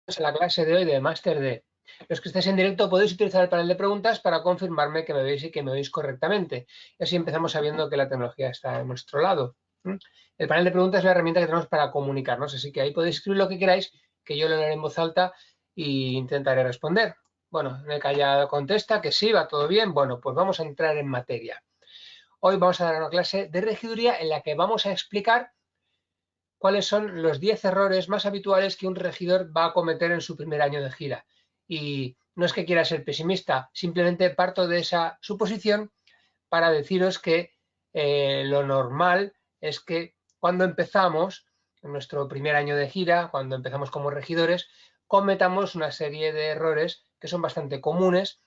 En la clase de hoy de Máster D. Los que estéis en directo podéis utilizar el panel de preguntas para confirmarme que me veis y que me oís correctamente. Y así empezamos sabiendo que la tecnología está a nuestro lado. El panel de preguntas es la herramienta que tenemos para comunicarnos, así que ahí podéis escribir lo que queráis, que yo lo leeré en voz alta e intentaré responder. Bueno, Nekaya contesta que sí, va todo bien. Bueno, pues vamos a entrar en materia. Hoy vamos a dar una clase de regiduría en la que vamos a explicar cuáles son los 10 errores más habituales que un regidor va a cometer en su primer año de gira. Y no es que quiera ser pesimista, simplemente parto de esa suposición para deciros que lo normal es que cuando empezamos, en nuestro primer año de gira, cuando empezamos como regidores, cometamos una serie de errores que son bastante comunes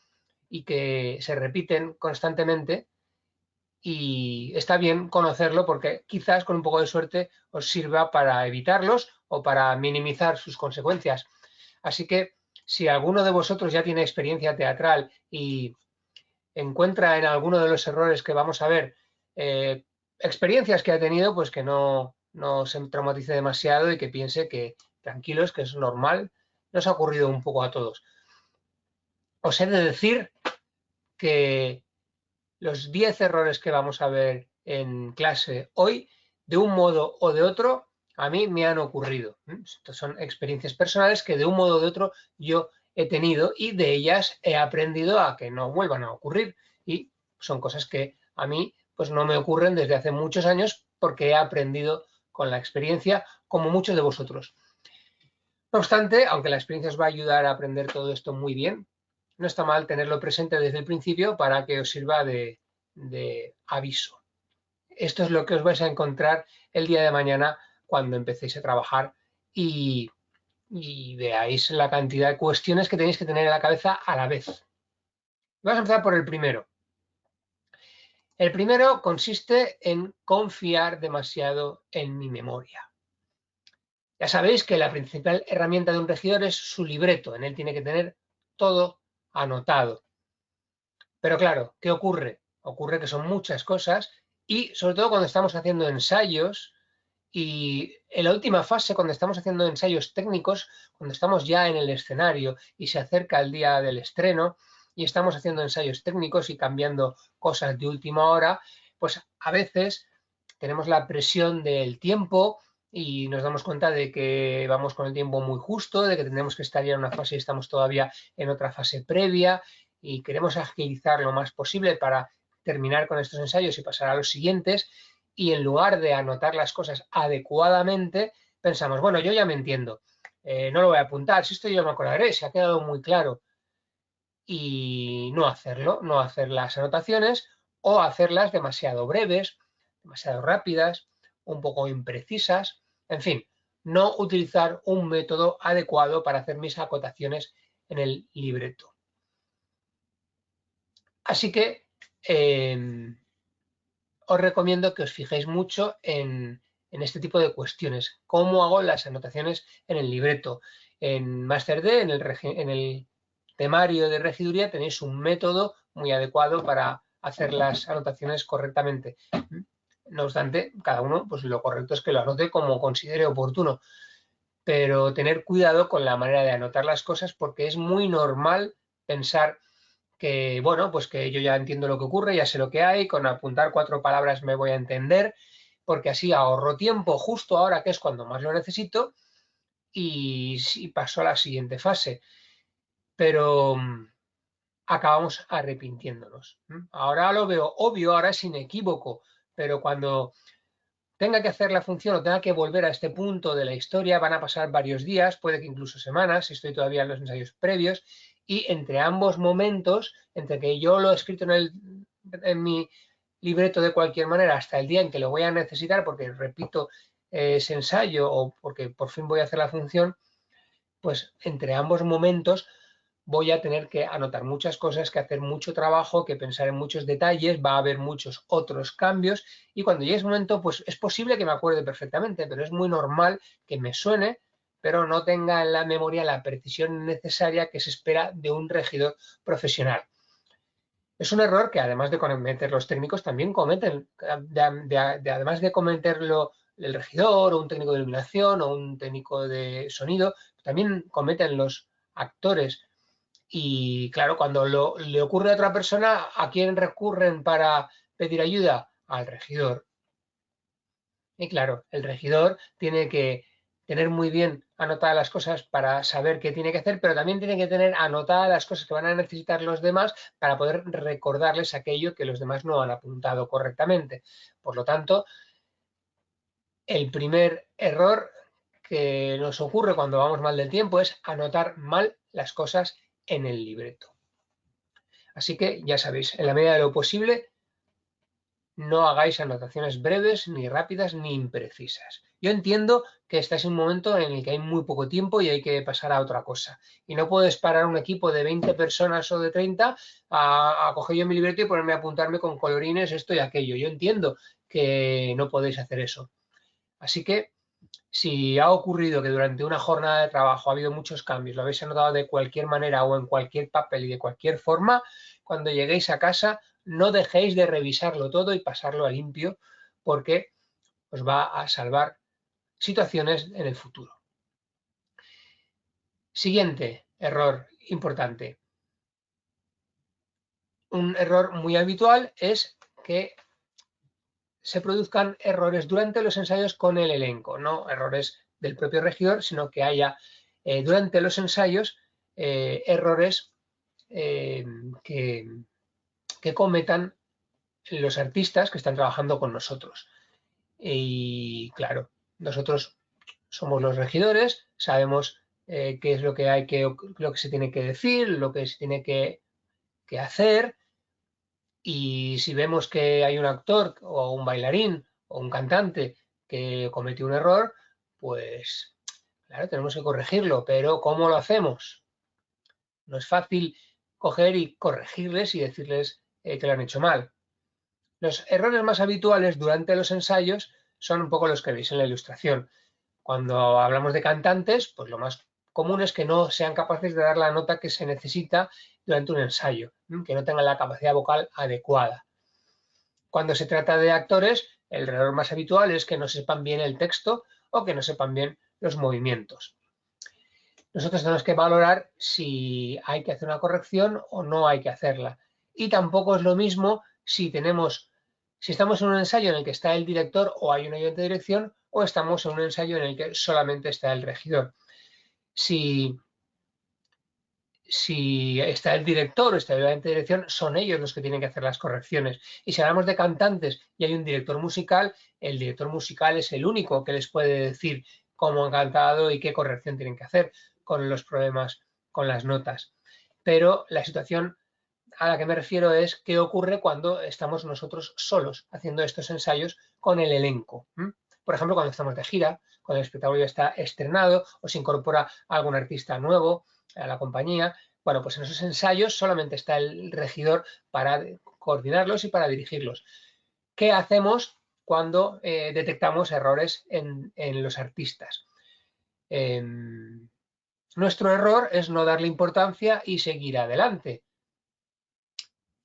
y que se repiten constantemente y está bien conocerlo porque quizás con un poco de suerte os sirva para evitarlos o para minimizar sus consecuencias. Así que si alguno de vosotros ya tiene experiencia teatral y encuentra en alguno de los errores que vamos a ver experiencias que ha tenido, pues que no se traumatice demasiado y que piense que tranquilos, que es normal, nos ha ocurrido un poco a todos. Os he de decir que los 10 errores que vamos a ver en clase hoy, de un modo o de otro, a mí me han ocurrido. Estas son experiencias personales que de un modo o de otro yo he tenido y de ellas he aprendido a que no vuelvan a ocurrir. Y son cosas que a mí pues no me ocurren desde hace muchos años porque he aprendido con la experiencia como muchos de vosotros. No obstante, aunque la experiencia os va a ayudar a aprender todo esto muy bien, no está mal tenerlo presente desde el principio para que os sirva de aviso. Esto es lo que os vais a encontrar el día de mañana cuando empecéis a trabajar y veáis la cantidad de cuestiones que tenéis que tener en la cabeza a la vez. Vamos a empezar por el primero. El primero consiste en confiar demasiado en mi memoria. Ya sabéis que la principal herramienta de un regidor es su libreto. En él tiene que tener todo anotado. Pero claro, ¿qué ocurre? Ocurre que son muchas cosas y sobre todo cuando estamos haciendo ensayos y en la última fase, cuando estamos haciendo ensayos técnicos, cuando estamos ya en el escenario y se acerca el día del estreno y estamos haciendo ensayos técnicos y cambiando cosas de última hora, pues a veces tenemos la presión del tiempo y nos damos cuenta de que vamos con el tiempo muy justo, de que tenemos que estar ya en una fase y estamos todavía en otra fase previa y queremos agilizar lo más posible para terminar con estos ensayos y pasar a los siguientes y en lugar de anotar las cosas adecuadamente, pensamos, bueno, yo ya me entiendo, no lo voy a apuntar, si esto yo me acordaré, se ha quedado muy claro y no hacerlo, no hacer las anotaciones o hacerlas demasiado breves, demasiado rápidas, un poco imprecisas, en fin, no utilizar un método adecuado para hacer mis acotaciones en el libreto. Así que os recomiendo que os fijéis mucho en este tipo de cuestiones. ¿Cómo hago las anotaciones en el libreto? En Master D, en el temario de regiduría, tenéis un método muy adecuado para hacer las anotaciones correctamente. No obstante, cada uno, pues lo correcto es que lo anote como considere oportuno, pero tener cuidado con la manera de anotar las cosas porque es muy normal pensar que, bueno, pues que yo ya entiendo lo que ocurre, ya sé lo que hay, con apuntar 4 palabras me voy a entender, porque así ahorro tiempo justo ahora que es cuando más lo necesito y paso a la siguiente fase. Pero acabamos arrepintiéndonos. Ahora lo veo obvio, ahora es inequívoco, pero cuando tenga que hacer la función o tenga que volver a este punto de la historia, van a pasar varios días, puede que incluso semanas, si estoy todavía en los ensayos previos, y entre ambos momentos, entre que yo lo he escrito en mi libreto de cualquier manera hasta el día en que lo voy a necesitar, porque repito ese ensayo o porque por fin voy a hacer la función, pues entre ambos momentos voy a tener que anotar muchas cosas, que hacer mucho trabajo, que pensar en muchos detalles, va a haber muchos otros cambios y cuando llegue ese momento, pues es posible que me acuerde perfectamente, pero es muy normal que me suene, pero no tenga en la memoria la precisión necesaria que se espera de un regidor profesional. Es un error que además de cometer los técnicos también cometen, además de cometerlo el regidor o un técnico de iluminación o un técnico de sonido, también cometen los actores. Y claro, cuando le ocurre a otra persona, ¿a quién recurren para pedir ayuda? Al regidor. Y claro, el regidor tiene que tener muy bien anotadas las cosas para saber qué tiene que hacer, pero también tiene que tener anotadas las cosas que van a necesitar los demás para poder recordarles aquello que los demás no han apuntado correctamente. Por lo tanto, el primer error que nos ocurre cuando vamos mal del tiempo es anotar mal las cosas en el libreto. Así que ya sabéis, en la medida de lo posible, no hagáis anotaciones breves, ni rápidas, ni imprecisas. Yo entiendo que estáis en un momento en el que hay muy poco tiempo y hay que pasar a otra cosa. Y no puedes parar un equipo de 20 personas o de 30 a coger yo mi libreto y ponerme a apuntarme con colorines esto y aquello. Yo entiendo que no podéis hacer eso. Así que si ha ocurrido que durante una jornada de trabajo ha habido muchos cambios, lo habéis anotado de cualquier manera o en cualquier papel y de cualquier forma, cuando lleguéis a casa no dejéis de revisarlo todo y pasarlo a limpio porque os va a salvar situaciones en el futuro. Siguiente error importante. Un error muy habitual es que se produzcan errores durante los ensayos con el elenco, no errores del propio regidor, sino que haya durante los ensayos errores que cometan los artistas que están trabajando con nosotros. Y claro, nosotros somos los regidores, sabemos qué es lo que hay lo que se tiene que decir, lo que se tiene que hacer, y si vemos que hay un actor o un bailarín o un cantante que cometió un error, pues claro, tenemos que corregirlo, pero ¿cómo lo hacemos? No es fácil coger y corregirles y decirles que lo han hecho mal. Los errores más habituales durante los ensayos son un poco los que veis en la ilustración. Cuando hablamos de cantantes, pues lo más común es que no sean capaces de dar la nota que se necesita durante un ensayo, que no tengan la capacidad vocal adecuada. Cuando se trata de actores, el error más habitual es que no sepan bien el texto o que no sepan bien los movimientos. Nosotros tenemos que valorar si hay que hacer una corrección o no hay que hacerla. Y tampoco es lo mismo si estamos en un ensayo en el que está el director o hay un ayudante de dirección, o estamos en un ensayo en el que solamente está el regidor. Si está el director o está el ayudante de dirección, son ellos los que tienen que hacer las correcciones. Y si hablamos de cantantes y hay un director musical, el director musical es el único que les puede decir cómo han cantado y qué corrección tienen que hacer con los problemas con las notas. Pero la situación a la que me refiero es qué ocurre cuando estamos nosotros solos haciendo estos ensayos con el elenco. Por ejemplo, cuando estamos de gira, cuando el espectáculo ya está estrenado o se incorpora algún artista nuevo a la compañía. Bueno, pues en esos ensayos solamente está el regidor para coordinarlos y para dirigirlos. ¿Qué hacemos cuando detectamos errores en los artistas? Nuestro error es no darle importancia y seguir adelante.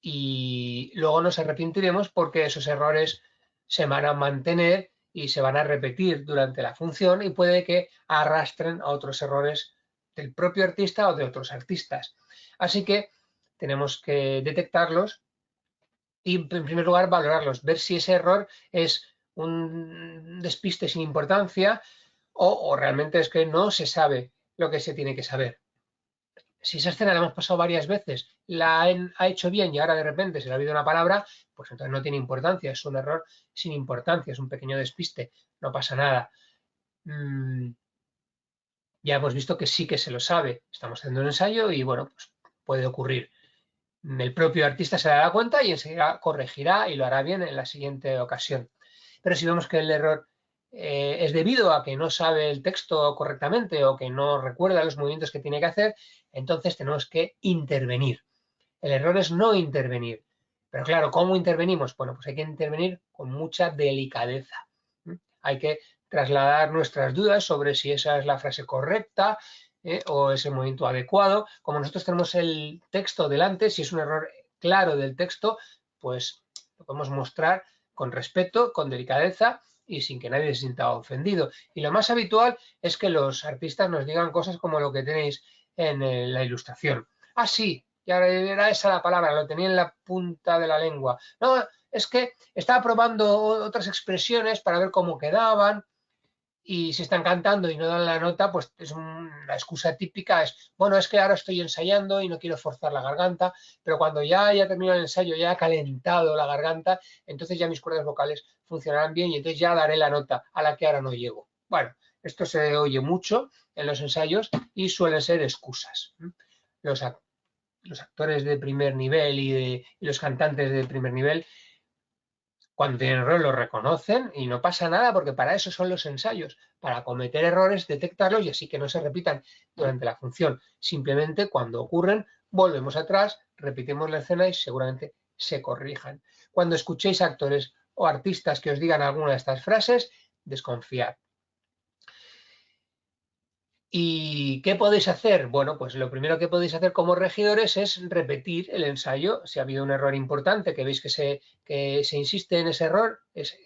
Y luego nos arrepentiremos porque esos errores se van a mantener y se van a repetir durante la función y puede que arrastren a otros errores del propio artista o de otros artistas. Así que tenemos que detectarlos y, en primer lugar, valorarlos, ver si ese error es un despiste sin importancia o realmente es que no se sabe lo que se tiene que saber. Si esa escena la hemos pasado varias veces, ha hecho bien y ahora de repente se le ha olvidado una palabra, pues entonces no tiene importancia, es un error sin importancia, es un pequeño despiste, no pasa nada. Ya hemos visto que sí que se lo sabe, estamos haciendo un ensayo y bueno, pues puede ocurrir. El propio artista se dará cuenta y enseguida corregirá y lo hará bien en la siguiente ocasión. Pero si vemos que el error es debido a que no sabe el texto correctamente o que no recuerda los movimientos que tiene que hacer, entonces tenemos que intervenir. El error es no intervenir. Pero claro, ¿cómo intervenimos? Bueno, pues hay que intervenir con mucha delicadeza. Hay que trasladar nuestras dudas sobre si esa es la frase correcta o es el movimiento adecuado. Como nosotros tenemos el texto delante, si es un error claro del texto, pues lo podemos mostrar con respeto, con delicadeza y sin que nadie se sienta ofendido. Y lo más habitual es que los artistas nos digan cosas como lo que tenéis en la ilustración. Ah, sí, ya era esa la palabra, lo tenía en la punta de la lengua. No, es que estaba probando otras expresiones para ver cómo quedaban, y si están cantando y no dan la nota, pues es la excusa típica es, bueno, es que ahora estoy ensayando y no quiero forzar la garganta, pero cuando ya haya terminado el ensayo, ya ha calentado la garganta, entonces ya mis cuerdas vocales funcionarán bien y entonces ya daré la nota a la que ahora no llego. Bueno, esto se oye mucho en los ensayos y suelen ser excusas. Los, los actores de primer nivel y los cantantes de primer nivel, cuando tienen error lo reconocen y no pasa nada porque para eso son los ensayos, para cometer errores, detectarlos y así que no se repitan durante la función. Simplemente cuando ocurren, volvemos atrás, repetimos la escena y seguramente se corrijan. Cuando escuchéis a actores o artistas que os digan alguna de estas frases, desconfiad. ¿Y qué podéis hacer? Bueno, pues lo primero que podéis hacer como regidores es repetir el ensayo. Si ha habido un error importante, que veis que se insiste en ese error, es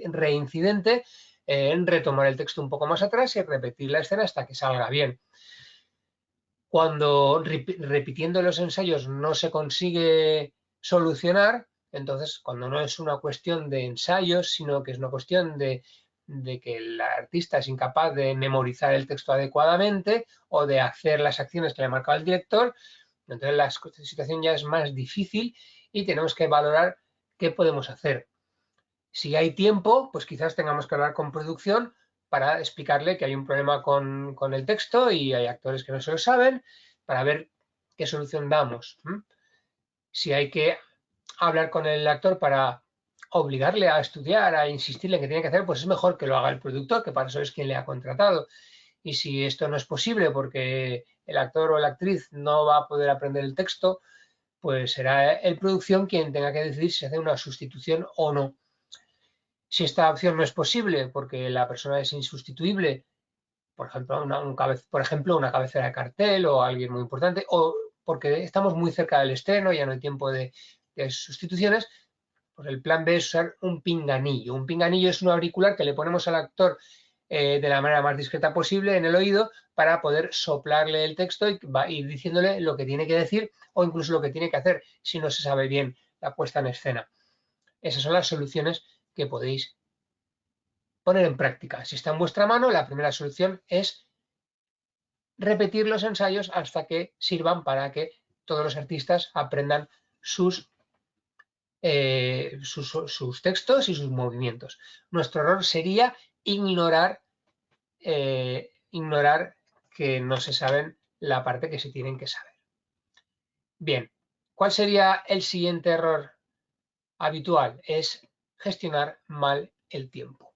reincidente, en retomar el texto un poco más atrás y repetir la escena hasta que salga bien. Cuando repitiendo los ensayos no se consigue solucionar, entonces cuando no es una cuestión de ensayos, sino que es una cuestión de que el artista es incapaz de memorizar el texto adecuadamente o de hacer las acciones que le ha marcado el director, entonces la situación ya es más difícil y tenemos que valorar qué podemos hacer. Si hay tiempo, pues quizás tengamos que hablar con producción para explicarle que hay un problema con el texto y hay actores que no se lo saben, para ver qué solución damos. Si hay que hablar con el actor para obligarle a estudiar, a insistirle en que tiene que hacer, pues es mejor que lo haga el productor, que para eso es quien le ha contratado. Y si esto no es posible porque el actor o la actriz no va a poder aprender el texto, pues será el producción quien tenga que decidir si hace una sustitución o no. Si esta opción no es posible porque la persona es insustituible, por ejemplo, una cabecera de cartel o alguien muy importante, o porque estamos muy cerca del estreno, ya no hay tiempo de sustituciones, pues el plan B es usar un pinganillo. Un pinganillo es un auricular que le ponemos al actor de la manera más discreta posible en el oído para poder soplarle el texto y ir diciéndole lo que tiene que decir o incluso lo que tiene que hacer si no se sabe bien la puesta en escena. Esas son las soluciones que podéis poner en práctica. Si está en vuestra mano, la primera solución es repetir los ensayos hasta que sirvan para que todos los artistas aprendan sus textos y sus movimientos. Nuestro error sería ignorar que no se saben la parte que se tienen que saber. Bien, ¿cuál sería el siguiente error habitual? Es gestionar mal el tiempo.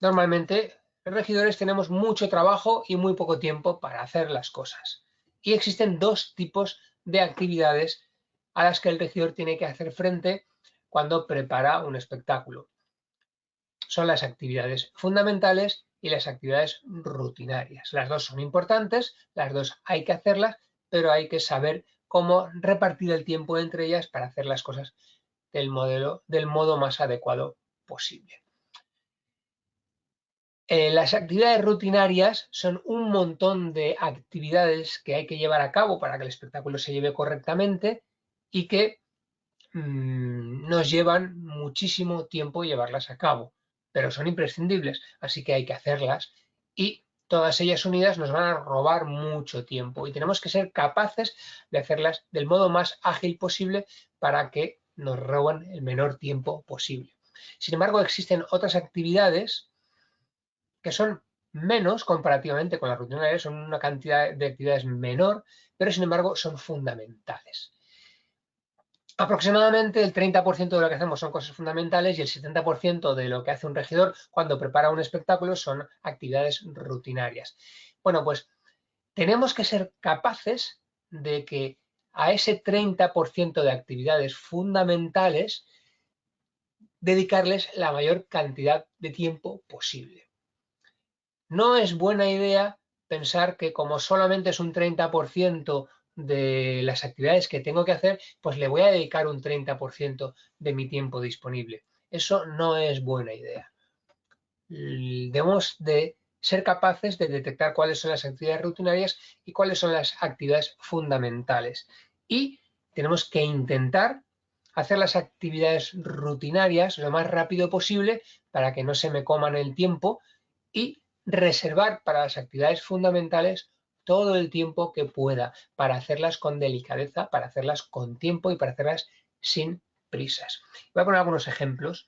Normalmente, los regidores tenemos mucho trabajo y muy poco tiempo para hacer las cosas. Y existen dos tipos de actividades a las que el regidor tiene que hacer frente cuando prepara un espectáculo. Son las actividades fundamentales y las actividades rutinarias. Las dos son importantes, las dos hay que hacerlas, pero hay que saber cómo repartir el tiempo entre ellas para hacer las cosas del modo más adecuado posible. Las actividades rutinarias son un montón de actividades que hay que llevar a cabo para que el espectáculo se lleve correctamente y que nos llevan muchísimo tiempo llevarlas a cabo, pero son imprescindibles, así que hay que hacerlas y todas ellas unidas nos van a robar mucho tiempo y tenemos que ser capaces de hacerlas del modo más ágil posible para que nos roben el menor tiempo posible. Sin embargo, existen otras actividades que son menos comparativamente con las rutinarias, son una cantidad de actividades menor, pero sin embargo son fundamentales. Aproximadamente el 30% de lo que hacemos son cosas fundamentales y el 70% de lo que hace un regidor cuando prepara un espectáculo son actividades rutinarias. Bueno, pues tenemos que ser capaces de que a ese 30% de actividades fundamentales dedicarles la mayor cantidad de tiempo posible. No es buena idea pensar que como solamente es un 30% de las actividades que tengo que hacer, pues le voy a dedicar un 30% de mi tiempo disponible. Eso no es buena idea. debemos de ser capaces de detectar cuáles son las actividades rutinarias y cuáles son las actividades fundamentales. Y tenemos que intentar hacer las actividades rutinarias lo más rápido posible para que no se me coman el tiempo y reservar para las actividades fundamentales todo el tiempo que pueda para hacerlas con delicadeza, para hacerlas con tiempo y para hacerlas sin prisas. Voy a poner algunos ejemplos,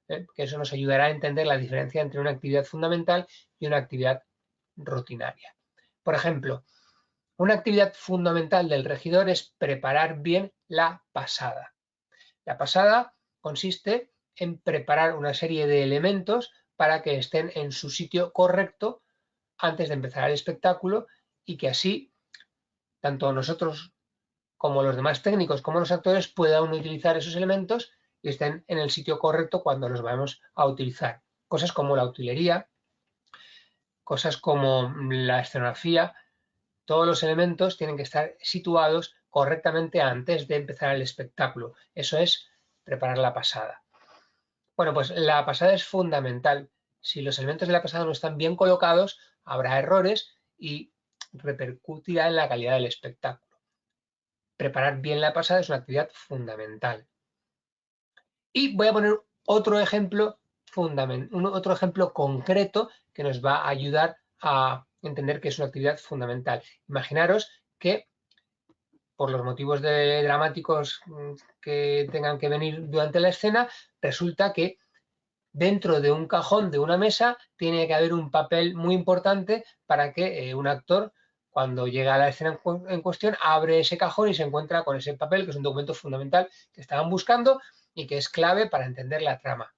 que eso nos ayudará a entender la diferencia entre una actividad fundamental y una actividad rutinaria. Por ejemplo, una actividad fundamental del regidor es preparar bien la pasada. La pasada consiste en preparar una serie de elementos para que estén en su sitio correcto antes de empezar el espectáculo y que así tanto nosotros como los demás técnicos como los actores puedan utilizar esos elementos y estén en el sitio correcto cuando los vamos a utilizar. Cosas como la utilería, cosas como la escenografía, todos los elementos tienen que estar situados correctamente antes de empezar el espectáculo. Eso es preparar la pasada. Bueno, pues la pasada es fundamental. Si los elementos de la pasada no están bien colocados, habrá errores y repercutirá en la calidad del espectáculo. Preparar bien la pasada es una actividad fundamental. Y voy a poner otro ejemplo otro ejemplo concreto que nos va a ayudar a entender que es una actividad fundamental. Imaginaros que por los motivos dramáticos que tengan que venir durante la escena, resulta que dentro de un cajón de una mesa tiene que haber un papel muy importante para que un actor, cuando llega a la escena en cuestión, abre ese cajón y se encuentra con ese papel, que es un documento fundamental que estaban buscando y que es clave para entender la trama.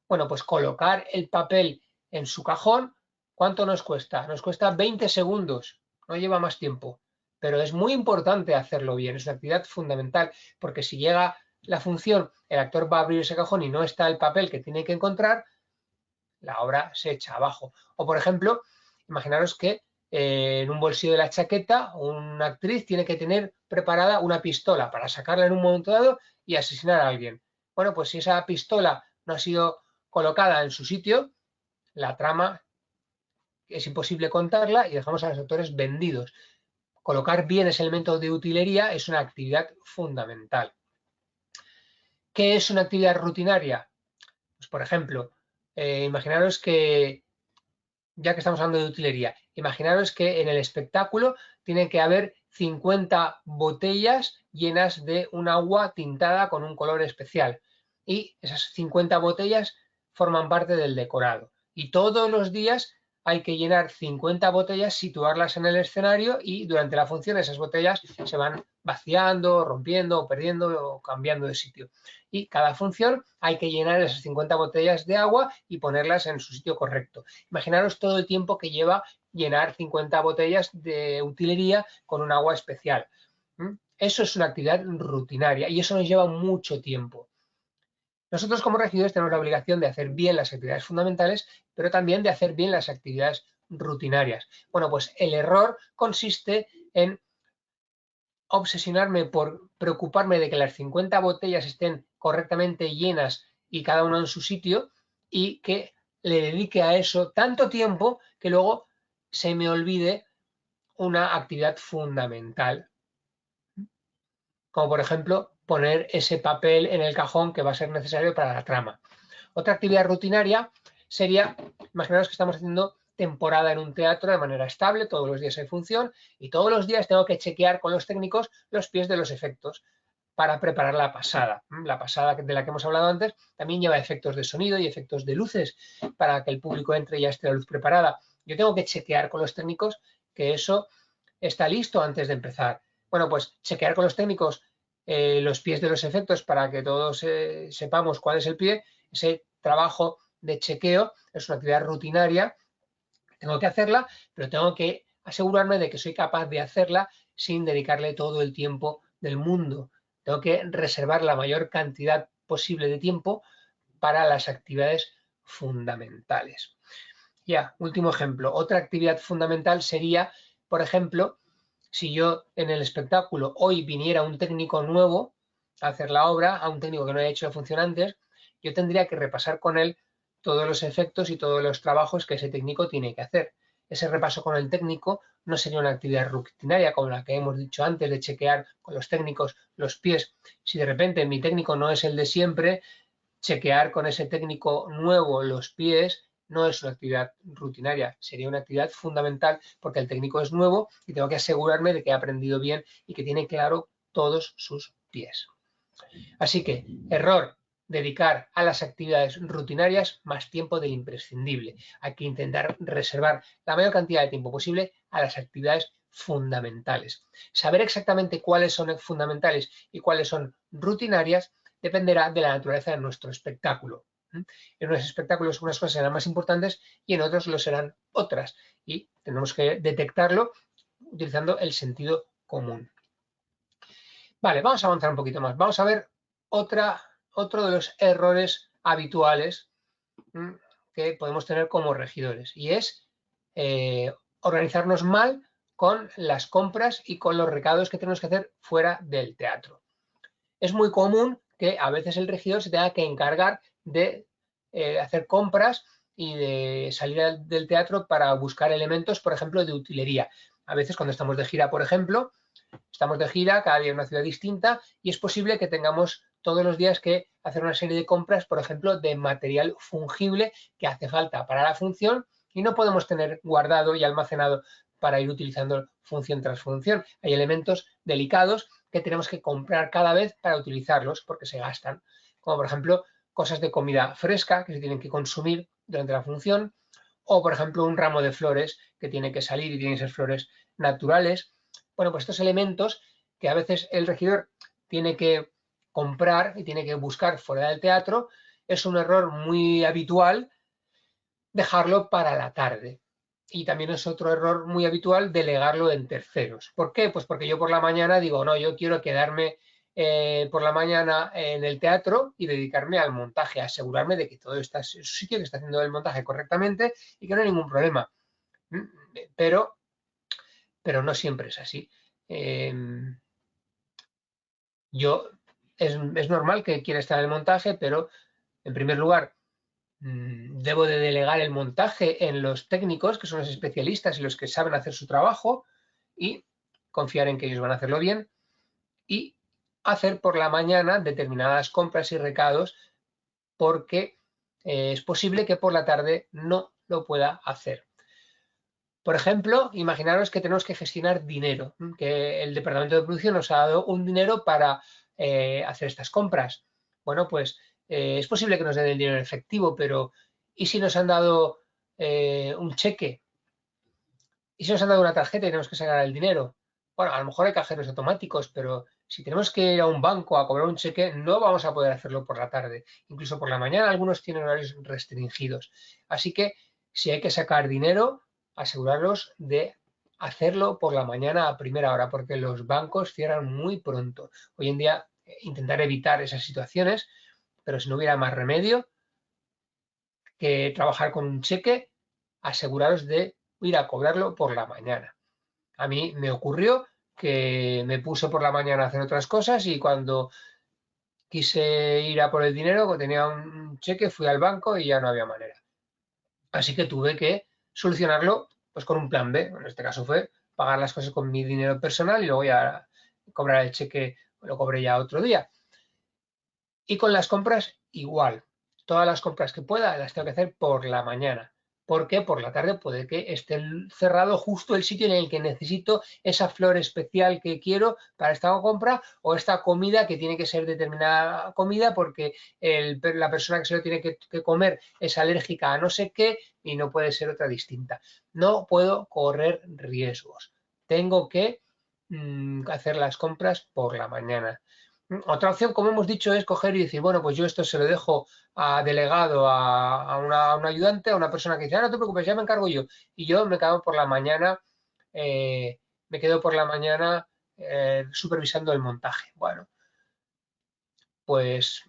Bueno, pues colocar el papel en su cajón, ¿cuánto nos cuesta? Nos cuesta 20 segundos, no lleva más tiempo, pero es muy importante hacerlo bien, es una actividad fundamental, porque si llega la función, el actor va a abrir ese cajón y no está el papel que tiene que encontrar, la obra se echa abajo. O por ejemplo, imaginaros que en un bolsillo de la chaqueta una actriz tiene que tener preparada una pistola para sacarla en un momento dado y asesinar a alguien. Bueno, pues si esa pistola no ha sido colocada en su sitio, la trama es imposible contarla y dejamos a los actores vendidos. Colocar bien ese elemento de utilería es una actividad fundamental. ¿Qué es una actividad rutinaria? Pues por ejemplo, imaginaros que, ya que estamos hablando de utilería, imaginaros que en el espectáculo tiene que haber 50 botellas llenas de un agua tintada con un color especial. Y esas 50 botellas forman parte del decorado. Y todos los días hay que llenar 50 botellas, situarlas en el escenario y durante la función esas botellas se van vaciando, rompiendo o perdiendo o cambiando de sitio. Y cada función hay que llenar esas 50 botellas de agua y ponerlas en su sitio correcto. Imaginaros todo el tiempo que lleva llenar 50 botellas de utilería con un agua especial. Eso es una actividad rutinaria y eso nos lleva mucho tiempo. Nosotros como regidores tenemos la obligación de hacer bien las actividades fundamentales, pero también de hacer bien las actividades rutinarias. Bueno, pues el error consiste en obsesionarme por preocuparme de que las 50 botellas estén correctamente llenas y cada una en su sitio y que le dedique a eso tanto tiempo que luego se me olvide una actividad fundamental, como por ejemplo poner ese papel en el cajón que va a ser necesario para la trama. Otra actividad rutinaria sería, imaginaros que estamos haciendo temporada en un teatro de manera estable, todos los días hay función y todos los días tengo que chequear con los técnicos los pies de los efectos para preparar la pasada. La pasada de la que hemos hablado antes también lleva efectos de sonido y efectos de luces para que el público entre y ya esté la luz preparada. Yo tengo que chequear con los técnicos que eso está listo antes de empezar. Bueno, pues chequear con los técnicos los pies de los efectos para que todos sepamos cuál es el pie, ese trabajo de chequeo es una actividad rutinaria, tengo que hacerla, pero tengo que asegurarme de que soy capaz de hacerla sin dedicarle todo el tiempo del mundo. Tengo que reservar la mayor cantidad posible de tiempo para las actividades fundamentales. Ya, último ejemplo. Otra actividad fundamental sería, por ejemplo, si yo en el espectáculo hoy viniera un técnico nuevo a hacer la obra, a un técnico que no haya hecho la función antes, yo tendría que repasar con él todos los efectos y todos los trabajos que ese técnico tiene que hacer. Ese repaso con el técnico no sería una actividad rutinaria como la que hemos dicho antes de chequear con los técnicos los pies. Si de repente mi técnico no es el de siempre, chequear con ese técnico nuevo los pies no es una actividad rutinaria, sería una actividad fundamental porque el técnico es nuevo y tengo que asegurarme de que ha aprendido bien y que tiene claro todos sus pies. Así que, error, dedicar a las actividades rutinarias más tiempo del imprescindible. Hay que intentar reservar la mayor cantidad de tiempo posible a las actividades fundamentales. Saber exactamente cuáles son fundamentales y cuáles son rutinarias dependerá de la naturaleza de nuestro espectáculo. En unos espectáculos unas cosas serán más importantes y en otros lo serán otras. Y tenemos que detectarlo utilizando el sentido común. Vale, vamos a avanzar un poquito más. Vamos a ver otro de los errores habituales que podemos tener como regidores y es organizarnos mal con las compras y con los recados que tenemos que hacer fuera del teatro. Es muy común que a veces el regidor se tenga que encargar de hacer compras y de salir del teatro para buscar elementos, por ejemplo, de utilería. A veces cuando estamos de gira, por ejemplo, estamos de gira, cada día en una ciudad distinta y es posible que tengamos todos los días que hacer una serie de compras, por ejemplo, de material fungible que hace falta para la función y no podemos tener guardado y almacenado para ir utilizando función tras función. Hay elementos delicados que tenemos que comprar cada vez para utilizarlos porque se gastan, como por ejemplo cosas de comida fresca que se tienen que consumir durante la función o por ejemplo un ramo de flores que tiene que salir y tienen que ser flores naturales. Bueno, pues estos elementos que a veces el regidor tiene que comprar y tiene que buscar fuera del teatro, es un error muy habitual dejarlo para la tarde. Y también es otro error muy habitual delegarlo en terceros. ¿Por qué? Pues porque yo por la mañana digo, no, yo quiero quedarme por la mañana en el teatro y dedicarme al montaje, asegurarme de que todo está en su sitio, que está haciendo el montaje correctamente y que no hay ningún problema. Pero no siempre es así. Yo es normal que quiera estar en el montaje, pero en primer lugar debo de delegar el montaje en los técnicos, que son los especialistas y los que saben hacer su trabajo, y confiar en que ellos van a hacerlo bien, y hacer por la mañana determinadas compras y recados, porque es posible que por la tarde no lo pueda hacer. Por ejemplo, imaginaros que tenemos que gestionar dinero, que el departamento de producción nos ha dado un dinero para hacer estas compras. Bueno, pues es posible que nos den el dinero en efectivo, pero ¿y si nos han dado un cheque? ¿Y si nos han dado una tarjeta y tenemos que sacar el dinero? Bueno, a lo mejor hay cajeros automáticos, pero si tenemos que ir a un banco a cobrar un cheque, no vamos a poder hacerlo por la tarde. Incluso por la mañana algunos tienen horarios restringidos. Así que si hay que sacar dinero, aseguraros de hacerlo por la mañana a primera hora, porque los bancos cierran muy pronto. Hoy en día intentar evitar esas situaciones, pero si no hubiera más remedio que trabajar con un cheque, aseguraros de ir a cobrarlo por la mañana. A mí me ocurrió que me puse por la mañana a hacer otras cosas y cuando quise ir a por el dinero, tenía un cheque, fui al banco y ya no había manera. Así que tuve que solucionarlo pues con un plan B. En este caso fue pagar las cosas con mi dinero personal y luego ya cobrar el cheque, lo cobré ya otro día. Y con las compras igual. Todas las compras que pueda las tengo que hacer por la mañana. Porque por la tarde puede que esté cerrado justo el sitio en el que necesito esa flor especial que quiero para esta compra o esta comida que tiene que ser determinada comida porque la persona que se lo tiene que comer es alérgica a no sé qué y no puede ser otra distinta. No puedo correr riesgos. Tengo que hacer las compras por la mañana. Otra opción, como hemos dicho, es coger y decir, bueno, pues yo esto se lo dejo delegado a un ayudante, a una persona que dice, no te preocupes, ya me encargo yo. Y yo me quedo por la mañana, supervisando el montaje. Bueno, pues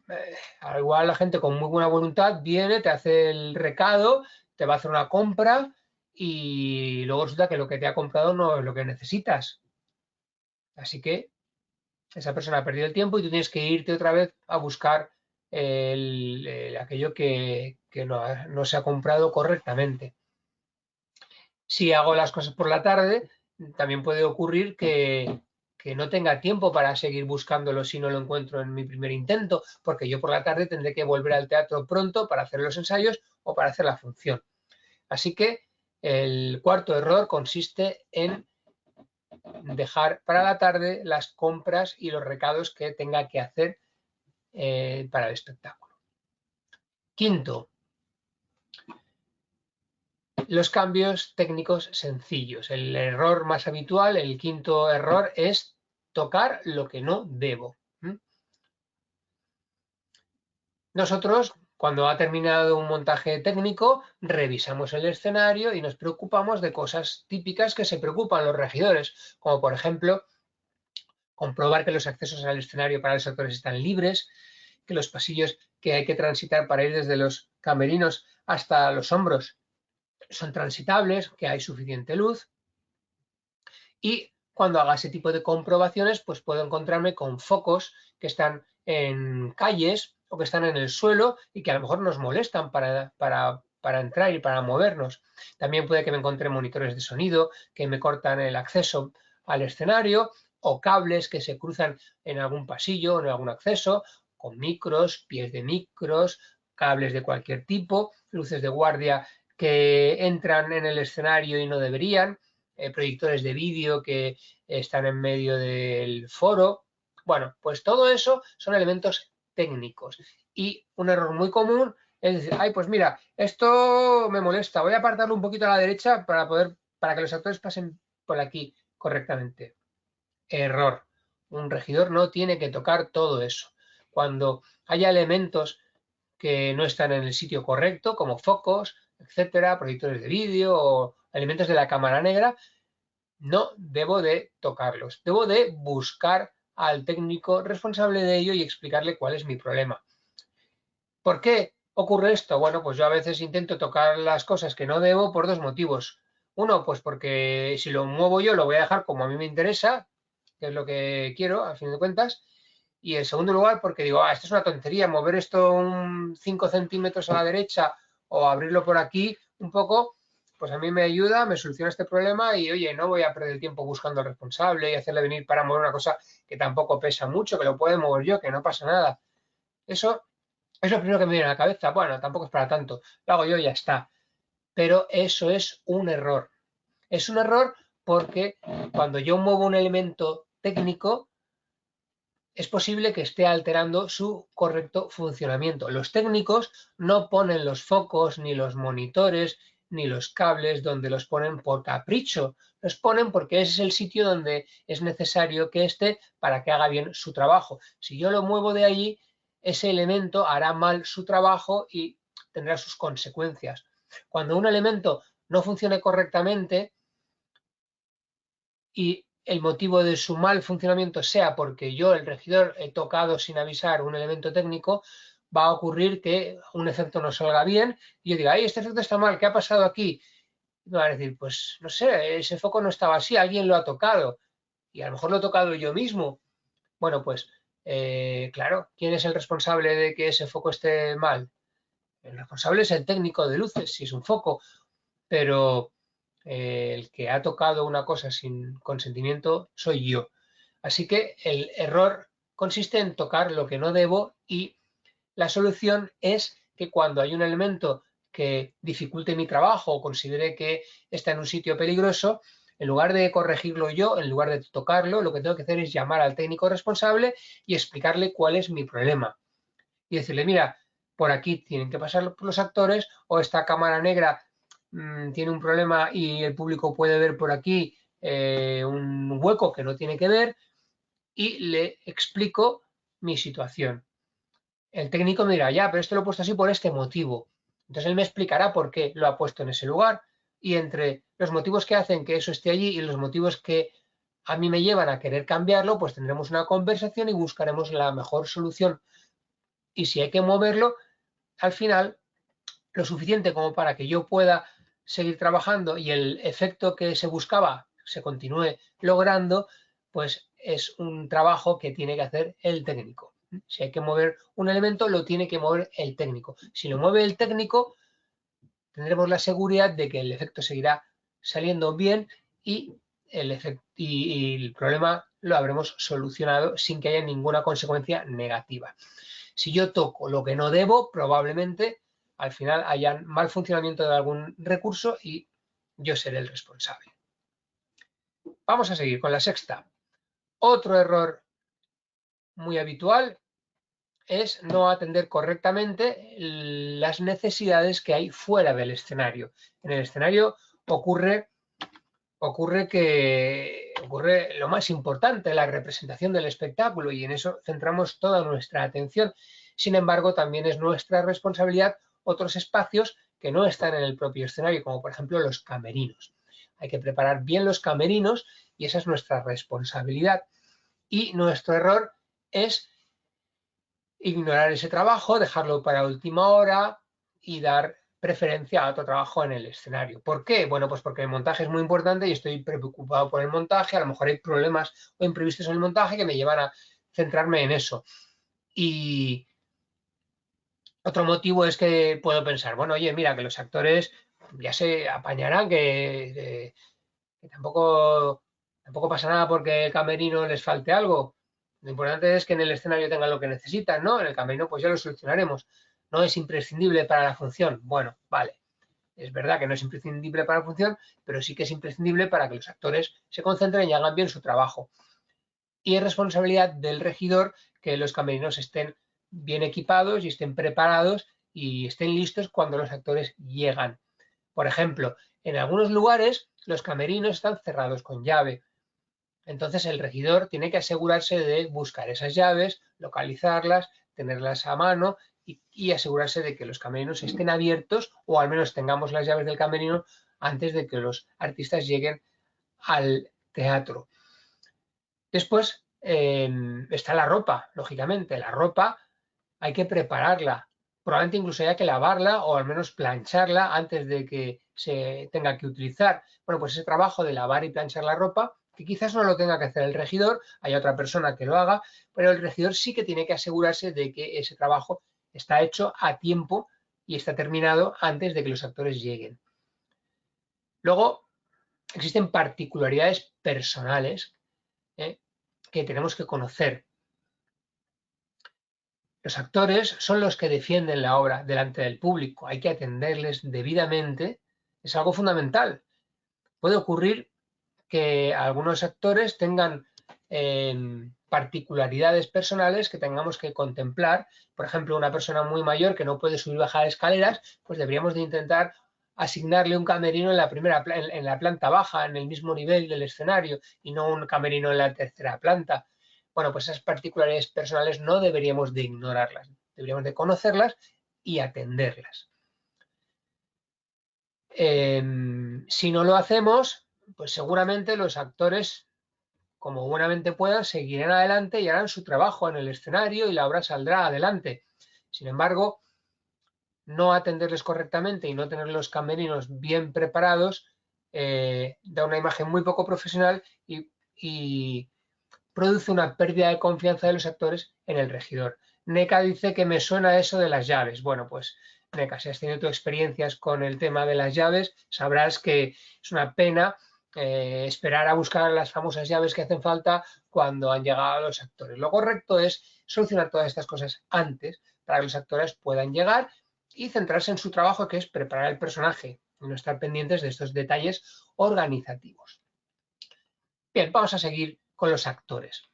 al igual la gente con muy buena voluntad viene, te hace el recado, te va a hacer una compra y luego resulta que lo que te ha comprado no es lo que necesitas. Así que esa persona ha perdido el tiempo y tú tienes que irte otra vez a buscar aquello que no se ha comprado correctamente. Si hago las cosas por la tarde, también puede ocurrir que no tenga tiempo para seguir buscándolo si no lo encuentro en mi primer intento, porque yo por la tarde tendré que volver al teatro pronto para hacer los ensayos o para hacer la función. Así que el cuarto error consiste en dejar para la tarde las compras y los recados que tenga que hacer para el espectáculo. Quinto, los cambios técnicos sencillos. El error más habitual, el quinto error, es tocar lo que no debo. Nosotros, cuando ha terminado un montaje técnico, revisamos el escenario y nos preocupamos de cosas típicas que se preocupan los regidores, como por ejemplo, comprobar que los accesos al escenario para los actores están libres, que los pasillos que hay que transitar para ir desde los camerinos hasta los hombros son transitables, que hay suficiente luz. Y cuando haga ese tipo de comprobaciones, pues puedo encontrarme con focos que están en calles o que están en el suelo y que a lo mejor nos molestan para entrar y para movernos. También puede que me encuentre monitores de sonido que me cortan el acceso al escenario o cables que se cruzan en algún pasillo o en algún acceso, con micros, pies de micros, cables de cualquier tipo, luces de guardia que entran en el escenario y no deberían, proyectores de vídeo que están en medio del foro. Bueno, pues todo eso son elementos técnicos. Y un error muy común es decir, ay, pues mira, esto me molesta, voy a apartarlo un poquito a la derecha para que los actores pasen por aquí correctamente. Error. Un regidor no tiene que tocar todo eso. Cuando haya elementos que no están en el sitio correcto, como focos, etcétera, proyectores de vídeo o elementos de la cámara negra, no debo de tocarlos. Debo de buscar al técnico responsable de ello y explicarle cuál es mi problema. ¿Por qué ocurre esto? Bueno, pues yo a veces intento tocar las cosas que no debo por dos motivos. Uno, pues porque si lo muevo yo lo voy a dejar como a mí me interesa, que es lo que quiero, a fin de cuentas. Y en segundo lugar, porque digo, esto es una tontería, mover esto 5 centímetros a la derecha o abrirlo por aquí un poco, pues a mí me ayuda, me soluciona este problema y, oye, no voy a perder tiempo buscando al responsable y hacerle venir para mover una cosa que tampoco pesa mucho, que lo puedo mover yo, que no pasa nada. Eso es lo primero que me viene a la cabeza. Bueno, tampoco es para tanto, lo hago yo y ya está. Pero eso es un error. Es un error porque cuando yo muevo un elemento técnico, es posible que esté alterando su correcto funcionamiento. Los técnicos no ponen los focos, ni los monitores, ni los cables donde los ponen por capricho. Los ponen porque ese es el sitio donde es necesario que esté para que haga bien su trabajo. Si yo lo muevo de allí, ese elemento hará mal su trabajo y tendrá sus consecuencias. Cuando un elemento no funcione correctamente y el motivo de su mal funcionamiento sea porque yo, el regidor, he tocado sin avisar un elemento técnico, va a ocurrir que un efecto no salga bien y yo diga, ay, este efecto está mal, ¿qué ha pasado aquí? Y me va a decir, pues no sé, ese foco no estaba así, alguien lo ha tocado y a lo mejor lo he tocado yo mismo. Bueno, pues claro, ¿quién es el responsable de que ese foco esté mal? El responsable es el técnico de luces, si es un foco, pero el que ha tocado una cosa sin consentimiento soy yo. Así que el error consiste en tocar lo que no debo y la solución es que cuando hay un elemento que dificulte mi trabajo o considere que está en un sitio peligroso, en lugar de corregirlo yo, en lugar de tocarlo, lo que tengo que hacer es llamar al técnico responsable y explicarle cuál es mi problema. Y decirle, mira, por aquí tienen que pasar los actores o esta cámara negra tiene un problema y el público puede ver por aquí un hueco que no tiene que ver y le explico mi situación. El técnico me dirá, ya, pero esto lo he puesto así por este motivo. Entonces él me explicará por qué lo ha puesto en ese lugar y entre los motivos que hacen que eso esté allí y los motivos que a mí me llevan a querer cambiarlo, pues tendremos una conversación y buscaremos la mejor solución. Y si hay que moverlo, al final, lo suficiente como para que yo pueda seguir trabajando y el efecto que se buscaba se continúe logrando, pues es un trabajo que tiene que hacer el técnico. Si hay que mover un elemento, lo tiene que mover el técnico. Si lo mueve el técnico, tendremos la seguridad de que el efecto seguirá saliendo bien y el problema lo habremos solucionado sin que haya ninguna consecuencia negativa. Si yo toco lo que no debo, probablemente al final haya mal funcionamiento de algún recurso y yo seré el responsable. Vamos a seguir con la sexta. Otro error muy habitual es no atender correctamente las necesidades que hay fuera del escenario. En el escenario ocurre lo más importante, la representación del espectáculo, y en eso centramos toda nuestra atención. Sin embargo, también es nuestra responsabilidad otros espacios que no están en el propio escenario, como por ejemplo los camerinos. Hay que preparar bien los camerinos y esa es nuestra responsabilidad. Y nuestro error es ignorar ese trabajo, dejarlo para última hora y dar preferencia a otro trabajo en el escenario. ¿Por qué? Bueno, pues porque el montaje es muy importante y estoy preocupado por el montaje, a lo mejor hay problemas o imprevistos en el montaje que me llevan a centrarme en eso. Y otro motivo es que puedo pensar, bueno, oye, mira, que los actores ya se apañarán, que tampoco pasa nada porque el camerino les falte algo. Lo importante es que en el escenario tengan lo que necesitan, ¿no? En el camerino pues ya lo solucionaremos. No es imprescindible para la función. Bueno, vale. Es verdad que no es imprescindible para la función, pero sí que es imprescindible para que los actores se concentren y hagan bien su trabajo. Y es responsabilidad del regidor que los camerinos estén bien equipados y estén preparados y estén listos cuando los actores llegan. Por ejemplo, en algunos lugares los camerinos están cerrados con llave. Entonces el regidor tiene que asegurarse de buscar esas llaves, localizarlas, tenerlas a mano y asegurarse de que los camerinos estén abiertos o al menos tengamos las llaves del camerino antes de que los artistas lleguen al teatro. Después está la ropa, lógicamente. La ropa hay que prepararla. Probablemente incluso haya que lavarla o al menos plancharla antes de que se tenga que utilizar. Bueno, pues ese trabajo de lavar y planchar la ropa, que quizás no lo tenga que hacer el regidor, hay otra persona que lo haga, pero el regidor sí que tiene que asegurarse de que ese trabajo está hecho a tiempo y está terminado antes de que los actores lleguen. Luego, existen particularidades personales que tenemos que conocer. Los actores son los que defienden la obra delante del público. Hay que atenderles debidamente. Es algo fundamental. Puede ocurrir que algunos actores tengan particularidades personales que tengamos que contemplar. Por ejemplo, una persona muy mayor que no puede subir y bajar escaleras, pues deberíamos de intentar asignarle un camerino en la planta baja, en el mismo nivel del escenario, y no un camerino en la tercera planta. Bueno, pues esas particularidades personales no deberíamos de ignorarlas, deberíamos de conocerlas y atenderlas. Si no lo hacemos, pues seguramente los actores, como buenamente puedan, seguirán adelante y harán su trabajo en el escenario y la obra saldrá adelante. Sin embargo, no atenderles correctamente y no tener los camerinos bien preparados da una imagen muy poco profesional y produce una pérdida de confianza de los actores en el regidor. NECA dice que me suena eso de las llaves. Bueno, pues NECA, si has tenido tus experiencias con el tema de las llaves, sabrás que es una pena esperar a buscar las famosas llaves que hacen falta cuando han llegado los actores. Lo correcto es solucionar todas estas cosas antes para que los actores puedan llegar y centrarse en su trabajo, que es preparar el personaje y no estar pendientes de estos detalles organizativos. Bien, vamos a seguir con los actores.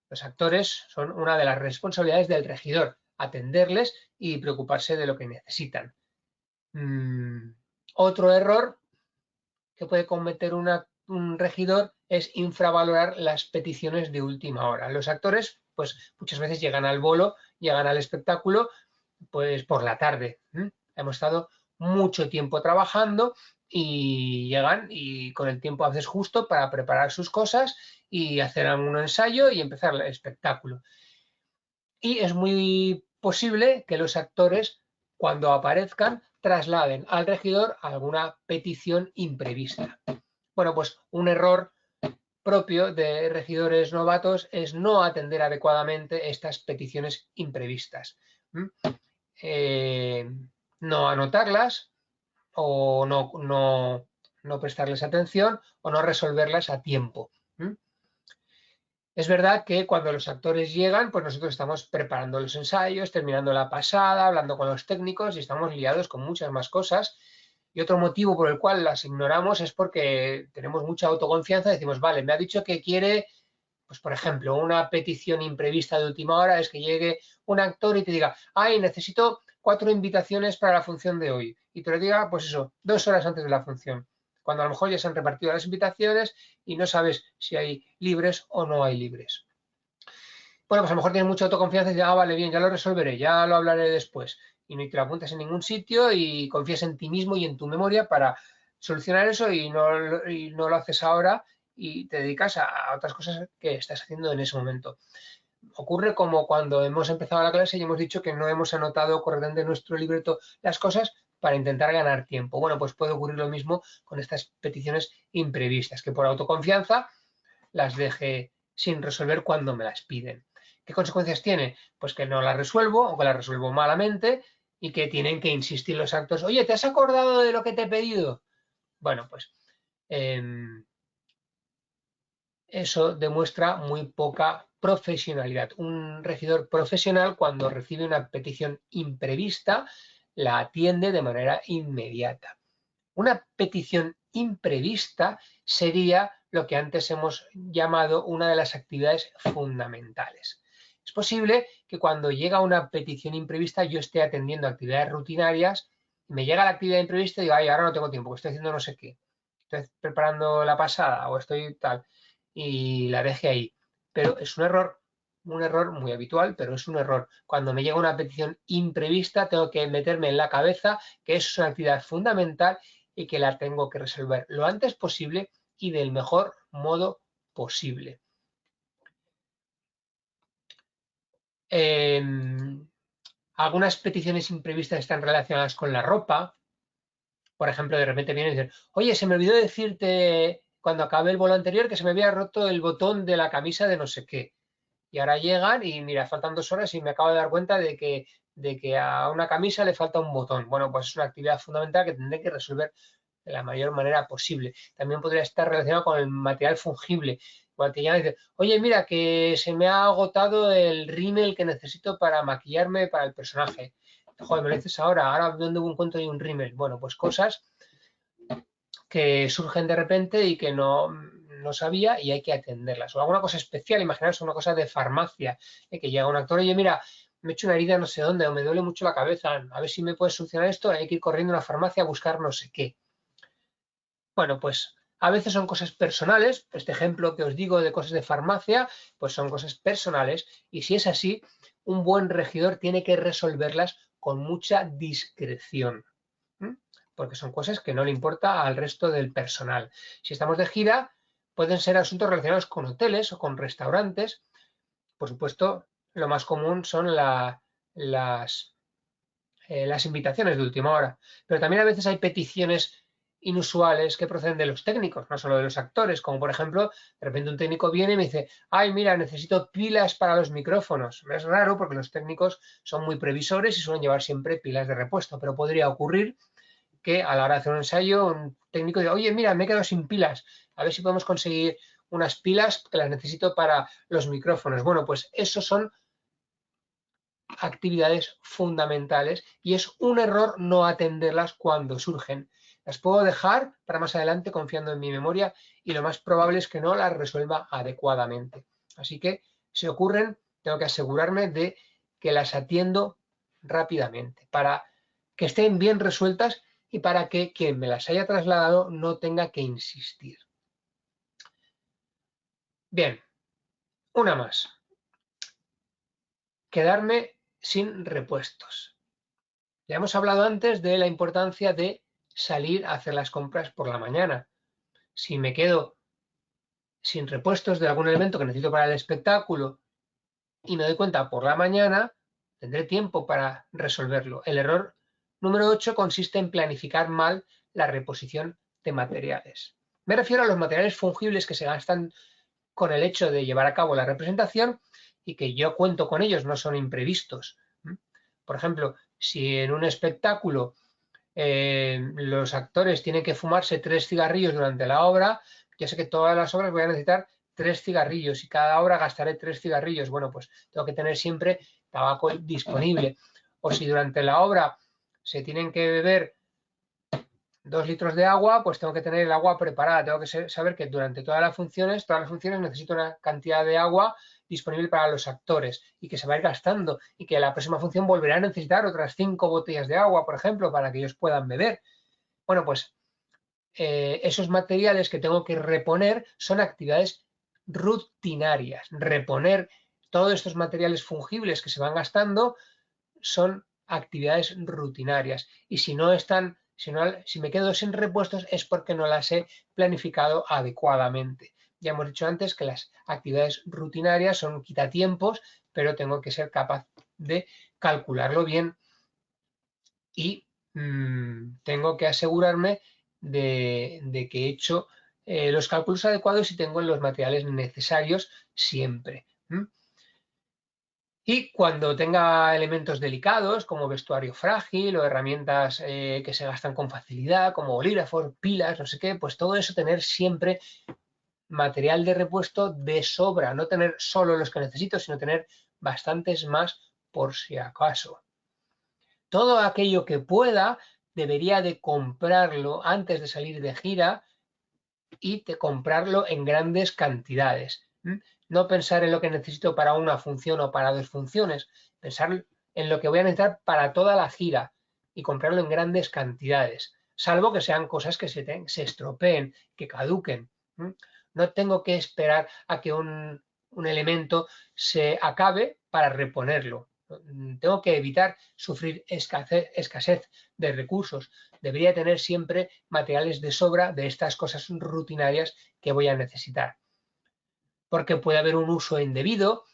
Los actores son una de las responsabilidades del regidor, atenderles y preocuparse de lo que necesitan. Otro error que puede cometer un regidor es infravalorar las peticiones de última hora. Los actores, pues muchas veces llegan al bolo, llegan al espectáculo, pues por la tarde. Hemos estado mucho tiempo trabajando y llegan y con el tiempo a veces justo para preparar sus cosas y hacer un ensayo y empezar el espectáculo. Y es muy posible que los actores, cuando aparezcan, trasladen al regidor alguna petición imprevista. Bueno, pues un error propio de regidores novatos es no atender adecuadamente estas peticiones imprevistas. No anotarlas o no prestarles atención o no resolverlas a tiempo. Es verdad que cuando los actores llegan, pues nosotros estamos preparando los ensayos, terminando la pasada, hablando con los técnicos y estamos liados con muchas más cosas. Y otro motivo por el cual las ignoramos es porque tenemos mucha autoconfianza. Decimos, vale, me ha dicho que quiere, pues por ejemplo, una petición imprevista de última hora es que llegue un actor y te diga, ay, necesito 4 invitaciones para la función de hoy. Y te lo diga, pues eso, 2 horas antes de la función, cuando a lo mejor ya se han repartido las invitaciones y no sabes si hay libres o no hay libres. Bueno, pues a lo mejor tienes mucha autoconfianza y dices, ah, vale, bien, ya lo resolveré, ya lo hablaré después. Y no te lo apuntas en ningún sitio y confías en ti mismo y en tu memoria para solucionar eso y no lo haces ahora y te dedicas a otras cosas que estás haciendo en ese momento. Ocurre como cuando hemos empezado la clase y hemos dicho que no hemos anotado correctamente en nuestro libreto las cosas para intentar ganar tiempo. Bueno, pues puede ocurrir lo mismo con estas peticiones imprevistas, que por autoconfianza las deje sin resolver cuando me las piden. ¿Qué consecuencias tiene? Pues que no las resuelvo o que las resuelvo malamente y que tienen que insistir los actos. Oye, ¿te has acordado de lo que te he pedido? Bueno, pues eso demuestra muy poca profesionalidad. Un regidor profesional, cuando recibe una petición imprevista, la atiende de manera inmediata. Una petición imprevista sería lo que antes hemos llamado una de las actividades fundamentales. Es posible que cuando llega una petición imprevista yo esté atendiendo actividades rutinarias, me llega la actividad imprevista y digo, ay, ahora no tengo tiempo, estoy haciendo no sé qué, estoy preparando la pasada o estoy tal, y la deje ahí. Pero es un error muy habitual, pero es un error. Cuando me llega una petición imprevista, tengo que meterme en la cabeza que eso es una actividad fundamental y que la tengo que resolver lo antes posible y del mejor modo posible. Algunas peticiones imprevistas están relacionadas con la ropa. Por ejemplo, de repente vienen y dicen, oye, se me olvidó decirte cuando acabé el vuelo anterior que se me había roto el botón de la camisa de no sé qué. Y ahora llegan y mira, faltan 2 horas y me acabo de dar cuenta de que a una camisa le falta un botón. Bueno, pues es una actividad fundamental que tendré que resolver de la mayor manera posible. También podría estar relacionado con el material fungible. Igual te llaman y dicen, oye, mira, que se me ha agotado el rímel que necesito para maquillarme para el personaje. Joder, me lo dices ahora ¿dónde encuentro yo un rímel? Bueno, pues cosas que surgen de repente y que no sabía y hay que atenderlas. O alguna cosa especial, imaginaos una cosa de farmacia, que llega un actor, oye, mira, me he hecho una herida no sé dónde, o me duele mucho la cabeza, a ver si me puedes solucionar esto, hay que ir corriendo a una farmacia a buscar no sé qué. Bueno, pues a veces son cosas personales, este ejemplo que os digo de cosas de farmacia, pues son cosas personales, y si es así, un buen regidor tiene que resolverlas con mucha discreción, porque son cosas que no le importa al resto del personal. Si estamos de gira, pueden ser asuntos relacionados con hoteles o con restaurantes. Por supuesto, lo más común son las invitaciones de última hora, pero también a veces hay peticiones inusuales que proceden de los técnicos, no solo de los actores, como por ejemplo, de repente un técnico viene y me dice, ay, mira, necesito pilas para los micrófonos. Es raro porque los técnicos son muy previsores y suelen llevar siempre pilas de repuesto, pero podría ocurrir que a la hora de hacer un ensayo, un técnico diga, oye, mira, me he quedado sin pilas, a ver si podemos conseguir unas pilas que las necesito para los micrófonos. Bueno, pues esos son actividades fundamentales y es un error no atenderlas cuando surgen. Las puedo dejar para más adelante confiando en mi memoria y lo más probable es que no las resuelva adecuadamente. Así que si ocurren, tengo que asegurarme de que las atiendo rápidamente para que estén bien resueltas y para que quien me las haya trasladado no tenga que insistir. Bien, una más. Quedarme sin repuestos. Ya hemos hablado antes de la importancia de salir a hacer las compras por la mañana. Si me quedo sin repuestos de algún elemento que necesito para el espectáculo y me doy cuenta por la mañana, tendré tiempo para resolverlo. El error número 8 consiste en planificar mal la reposición de materiales. Me refiero a los materiales fungibles que se gastan con el hecho de llevar a cabo la representación y que yo cuento con ellos, no son imprevistos. Por ejemplo, si en un espectáculo los actores tienen que fumarse 3 cigarrillos durante la obra, ya sé que todas las obras voy a necesitar 3 cigarrillos y cada hora gastaré 3 cigarrillos. Bueno, pues tengo que tener siempre tabaco disponible. O si durante la obra se tienen que beber 2 litros de agua, pues tengo que tener el agua preparada. Tengo que saber que durante todas las funciones necesito una cantidad de agua disponible para los actores y que se va a ir gastando y que la próxima función volverá a necesitar otras 5 botellas de agua, por ejemplo, para que ellos puedan beber. Bueno, pues esos materiales que tengo que reponer son actividades rutinarias. Reponer todos estos materiales fungibles que se van gastando son actividades rutinarias. Y si no están, si me quedo sin repuestos es porque no las he planificado adecuadamente. Ya hemos dicho antes que las actividades rutinarias son quitatiempos, pero tengo que ser capaz de calcularlo bien y tengo que asegurarme de que he hecho los cálculos adecuados y tengo los materiales necesarios siempre. Y cuando tenga elementos delicados como vestuario frágil o herramientas que se gastan con facilidad, como bolígrafos, pilas, no sé qué, pues todo eso tener siempre material de repuesto de sobra, no tener solo los que necesito, sino tener bastantes más por si acaso. Todo aquello que pueda debería de comprarlo antes de salir de gira y de comprarlo en grandes cantidades. No pensar en lo que necesito para una función o para 2 funciones, pensar en lo que voy a necesitar para toda la gira y comprarlo en grandes cantidades, salvo que sean cosas que se estropeen, que caduquen. No tengo que esperar a que un elemento se acabe para reponerlo. Tengo que evitar sufrir escasez de recursos. Debería tener siempre materiales de sobra de estas cosas rutinarias que voy a necesitar. Porque puede haber un uso indebido,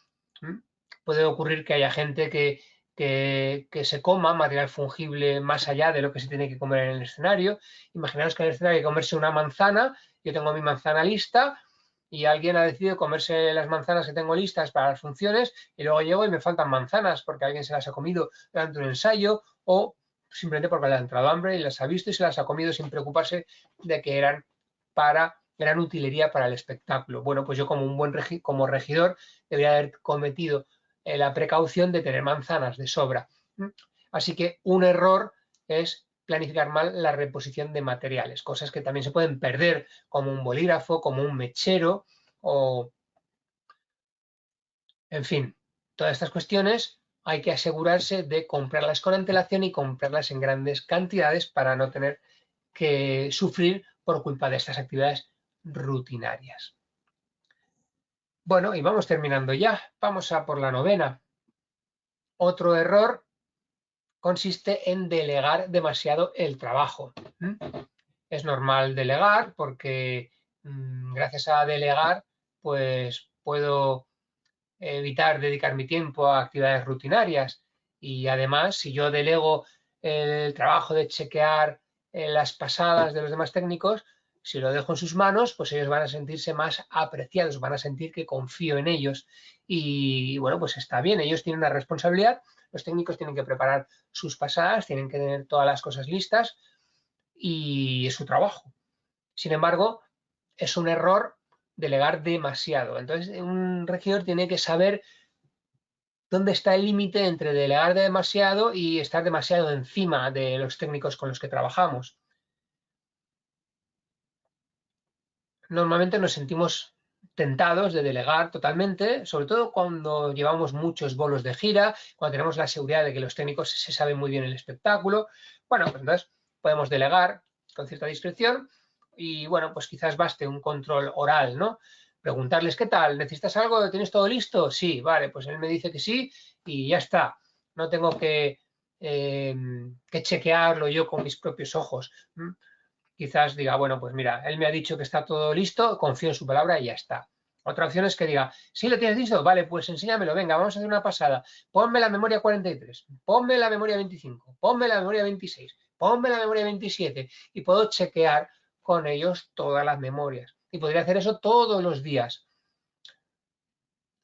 puede ocurrir que haya gente que se coma material fungible más allá de lo que se tiene que comer en el escenario. Imaginaos que en el escenario hay que comerse una manzana, yo tengo mi manzana lista y alguien ha decidido comerse las manzanas que tengo listas para las funciones y luego llego y me faltan manzanas porque alguien se las ha comido durante un ensayo o simplemente porque le ha entrado hambre y las ha visto y se las ha comido sin preocuparse de que eran para gran utilería para el espectáculo. Bueno, pues yo como un buen como regidor debería haber cometido la precaución de tener manzanas de sobra. Así que un error es planificar mal la reposición de materiales, cosas que también se pueden perder, como un bolígrafo, como un mechero, o en fin, todas estas cuestiones hay que asegurarse de comprarlas con antelación y comprarlas en grandes cantidades para no tener que sufrir por culpa de estas actividades rutinarias. Bueno, y vamos terminando ya. Vamos a por la 9ª. Otro error consiste en delegar demasiado el trabajo. Es normal delegar porque gracias a delegar pues puedo evitar dedicar mi tiempo a actividades rutinarias y además si yo delego el trabajo de chequear las pasadas de los demás técnicos, si lo dejo en sus manos, pues ellos van a sentirse más apreciados, van a sentir que confío en ellos y bueno, pues está bien, ellos tienen una responsabilidad, los técnicos tienen que preparar sus pasadas, tienen que tener todas las cosas listas y es su trabajo. Sin embargo, es un error delegar demasiado. Entonces, un regidor tiene que saber dónde está el límite entre delegar demasiado y estar demasiado encima de los técnicos con los que trabajamos. Normalmente nos sentimos tentados de delegar totalmente, sobre todo cuando llevamos muchos bolos de gira, cuando tenemos la seguridad de que los técnicos se saben muy bien el espectáculo. Bueno, pues entonces podemos delegar con cierta discreción y bueno, pues quizás baste un control oral, ¿no? Preguntarles qué tal, ¿necesitas algo? ¿Tienes todo listo? Sí, vale, pues él me dice que sí y ya está. No tengo que chequearlo yo con mis propios ojos. Quizás diga, bueno, pues mira, él me ha dicho que está todo listo, confío en su palabra y ya está. Otra opción es que diga, ¿sí lo tienes listo? Vale, pues enséñamelo, venga, vamos a hacer una pasada. Ponme la memoria 43, ponme la memoria 25, ponme la memoria 26, ponme la memoria 27 y puedo chequear con ellos todas las memorias. Y podría hacer eso todos los días.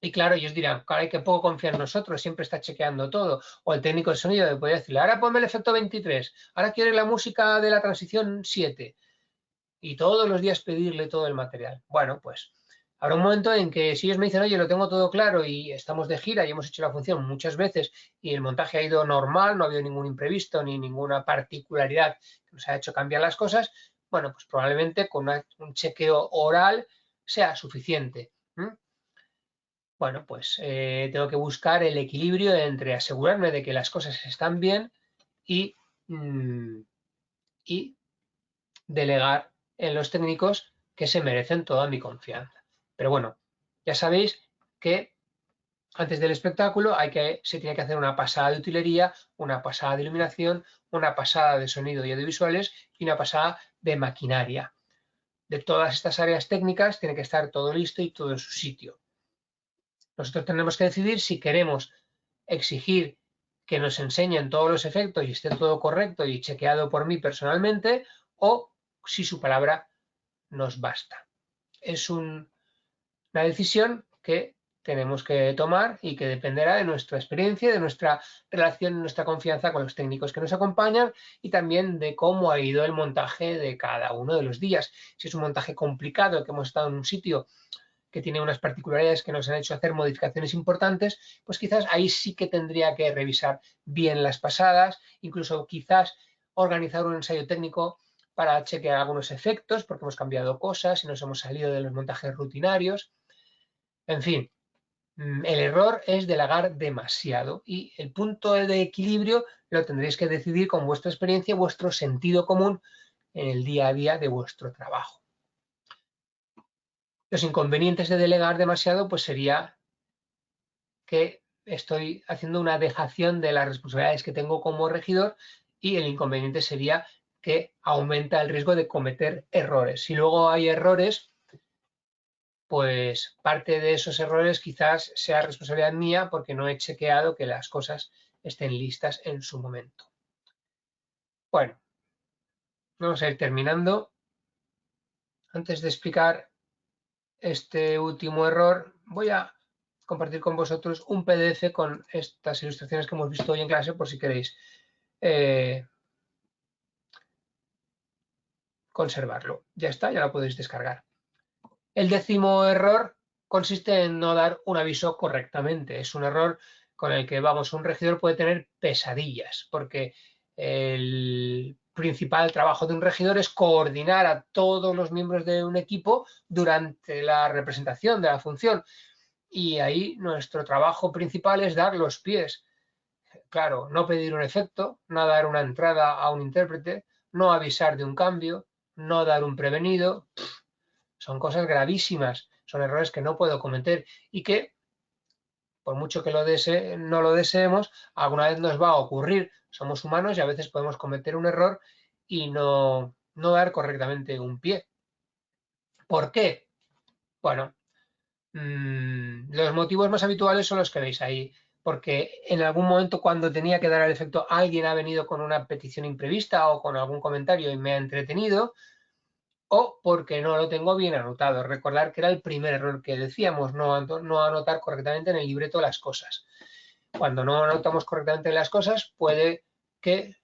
Y claro, ellos dirán, caray, que poco confía en nosotros, siempre está chequeando todo. O el técnico de sonido me podría decirle, ahora ponme el efecto 23, ahora quiero la música de la transición 7. Y todos los días pedirle todo el material. Bueno, pues habrá un momento en que si ellos me dicen, oye, lo tengo todo claro y estamos de gira y hemos hecho la función muchas veces y el montaje ha ido normal, no ha habido ningún imprevisto ni ninguna particularidad que nos haya hecho cambiar las cosas, bueno, pues probablemente con un chequeo oral sea suficiente. Bueno, pues tengo que buscar el equilibrio entre asegurarme de que las cosas están bien y, mm, y delegar en los técnicos que se merecen toda mi confianza. Pero bueno, ya sabéis que antes del espectáculo se tiene que hacer una pasada de utilería, una pasada de iluminación, una pasada de sonido y audiovisuales y una pasada de maquinaria. De todas estas áreas técnicas tiene que estar todo listo y todo en su sitio. Nosotros tenemos que decidir si queremos exigir que nos enseñen todos los efectos y esté todo correcto y chequeado por mí personalmente o si su palabra nos basta. Es una decisión que tenemos que tomar y que dependerá de nuestra experiencia, de nuestra relación, nuestra confianza con los técnicos que nos acompañan y también de cómo ha ido el montaje de cada uno de los días. Si es un montaje complicado, que hemos estado en un sitio que tiene unas particularidades que nos han hecho hacer modificaciones importantes, pues quizás ahí sí que tendría que revisar bien las pasadas, incluso quizás organizar un ensayo técnico para chequear algunos efectos, porque hemos cambiado cosas y nos hemos salido de los montajes rutinarios. En fin, el error es delegar demasiado y el punto de equilibrio lo tendréis que decidir con vuestra experiencia y vuestro sentido común en el día a día de vuestro trabajo. Los inconvenientes de delegar demasiado pues sería que estoy haciendo una dejación de las responsabilidades que tengo como regidor y el inconveniente sería que aumenta el riesgo de cometer errores. Si luego hay errores, pues parte de esos errores quizás sea responsabilidad mía porque no he chequeado que las cosas estén listas en su momento. Bueno, vamos a ir terminando. Antes de explicar este último error, voy a compartir con vosotros un PDF con estas ilustraciones que hemos visto hoy en clase por si queréis eh, conservarlo. Ya está, ya lo podéis descargar. El décimo error consiste en no dar un aviso correctamente. Es un error con el que, vamos, un regidor puede tener pesadillas, porque el principal trabajo de un regidor es coordinar a todos los miembros de un equipo durante la representación de la función. Y ahí nuestro trabajo principal es dar los pies. Claro, no pedir un efecto, no dar una entrada a un intérprete, no avisar de un cambio, no dar un prevenido. Son cosas gravísimas, son errores que no puedo cometer y que, por mucho que no lo deseemos, alguna vez nos va a ocurrir. Somos humanos y a veces podemos cometer un error y no dar correctamente un pie. ¿Por qué? Bueno, los motivos más habituales son los que veis ahí, porque en algún momento cuando tenía que dar el efecto alguien ha venido con una petición imprevista o con algún comentario y me ha entretenido, o porque no lo tengo bien anotado. Recordar que era el primer error que decíamos, no anotar correctamente en el libreto las cosas. Cuando no anotamos correctamente las cosas, puede que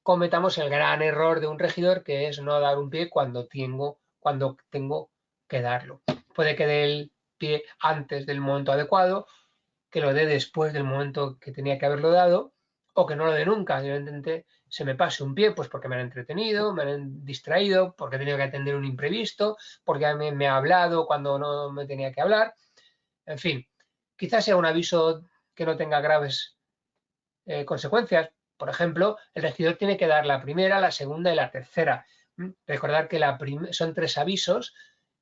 cometamos el gran error de un regidor, que es no dar un pie cuando tengo que darlo. Puede que dé el pie antes del momento adecuado, que lo dé después del momento que tenía que haberlo dado, o que no lo dé nunca. Evidentemente se me pase un pie, pues porque me han entretenido, me han distraído, porque he tenido que atender un imprevisto, porque me ha hablado cuando no me tenía que hablar. En fin, quizás sea un aviso que no tenga graves consecuencias. Por ejemplo, el regidor tiene que dar la primera, la segunda y la tercera. Recordar que son 3 avisos.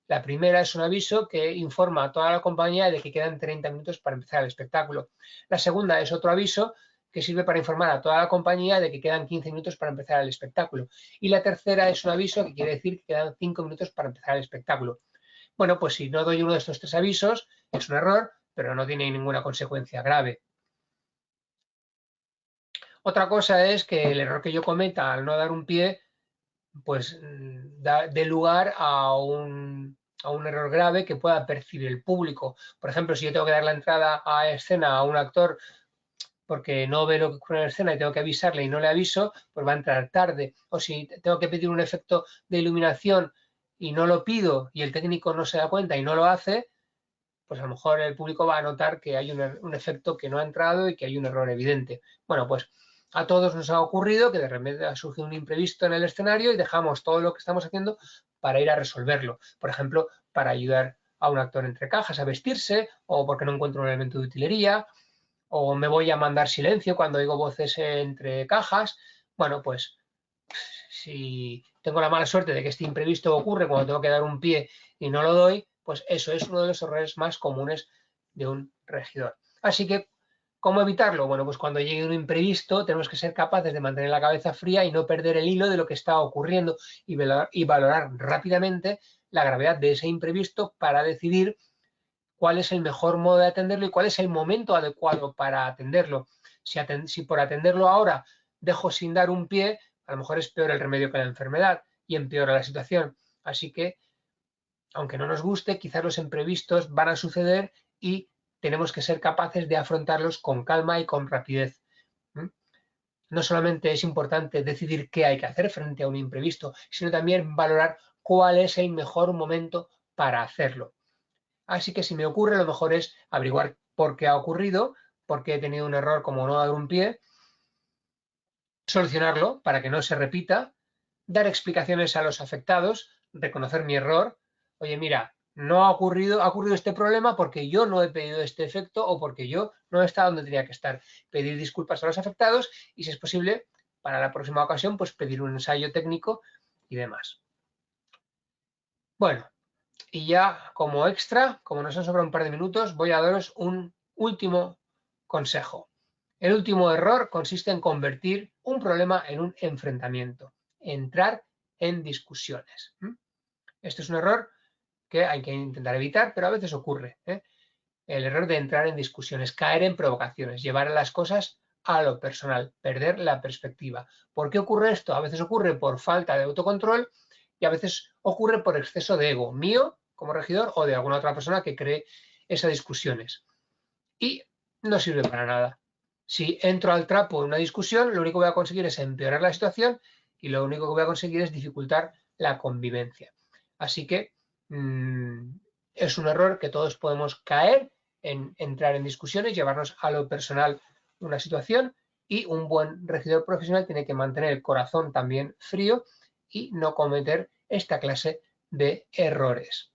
La primera es un aviso que informa a toda la compañía de que quedan 30 minutos para empezar el espectáculo. La segunda es otro aviso que sirve para informar a toda la compañía de que quedan 15 minutos para empezar el espectáculo. Y la tercera es un aviso que quiere decir que quedan 5 minutos para empezar el espectáculo. Bueno, pues si no doy uno de estos 3 avisos, es un error, pero no tiene ninguna consecuencia grave. Otra cosa es que el error que yo cometa al no dar un pie, pues dé lugar a a un error grave que pueda percibir el público. Por ejemplo, si yo tengo que dar la entrada a escena a un actor porque no ve lo que ocurre en la escena y tengo que avisarle y no le aviso, pues va a entrar tarde. O si tengo que pedir un efecto de iluminación y no lo pido y el técnico no se da cuenta y no lo hace, pues a lo mejor el público va a notar que hay un efecto que no ha entrado y que hay un error evidente. Bueno, pues a todos nos ha ocurrido que de repente ha surgido un imprevisto en el escenario y dejamos todo lo que estamos haciendo para ir a resolverlo. Por ejemplo, para ayudar a un actor entre cajas a vestirse, o porque no encuentro un elemento de utilería, o me voy a mandar silencio cuando oigo voces entre cajas. Bueno, pues si tengo la mala suerte de que este imprevisto ocurre cuando tengo que dar un pie y no lo doy, pues eso es uno de los errores más comunes de un regidor. Así que, ¿cómo evitarlo? Bueno, pues cuando llegue un imprevisto tenemos que ser capaces de mantener la cabeza fría y no perder el hilo de lo que está ocurriendo y valorar rápidamente la gravedad de ese imprevisto para decidir cuál es el mejor modo de atenderlo y cuál es el momento adecuado para atenderlo. Si por atenderlo ahora dejo sin dar un pie, a lo mejor es peor el remedio que la enfermedad y empeora la situación. Así que, aunque no nos guste, quizás los imprevistos van a suceder y tenemos que ser capaces de afrontarlos con calma y con rapidez. No solamente es importante decidir qué hay que hacer frente a un imprevisto, sino también valorar cuál es el mejor momento para hacerlo. Así que si me ocurre, lo mejor es averiguar por qué ha ocurrido, por qué he tenido un error como no dar un pie, solucionarlo para que no se repita, dar explicaciones a los afectados, reconocer mi error. Oye, mira, no ha ocurrido este problema porque yo no he pedido este efecto o porque yo no he estado donde tenía que estar. Pedir disculpas a los afectados y, si es posible, para la próxima ocasión, pues pedir un ensayo técnico y demás. Bueno, y ya como extra, como nos han sobrado un par de minutos, voy a daros un último consejo. El último error consiste en convertir un problema en un enfrentamiento, entrar en discusiones. Esto es un error que hay que intentar evitar, pero a veces ocurre. El error de entrar en discusiones, caer en provocaciones, llevar las cosas a lo personal, perder la perspectiva. ¿Por qué ocurre esto? A veces ocurre por falta de autocontrol y a veces ocurre por exceso de ego mío como regidor o de alguna otra persona que cree esas discusiones. Y no sirve para nada. Si entro al trapo en una discusión, lo único que voy a conseguir es empeorar la situación y lo único que voy a conseguir es dificultar la convivencia. Así que es un error que todos podemos caer en entrar en discusiones, llevarnos a lo personal una situación, y un buen regidor profesional tiene que mantener el corazón también frío y no cometer esta clase de errores.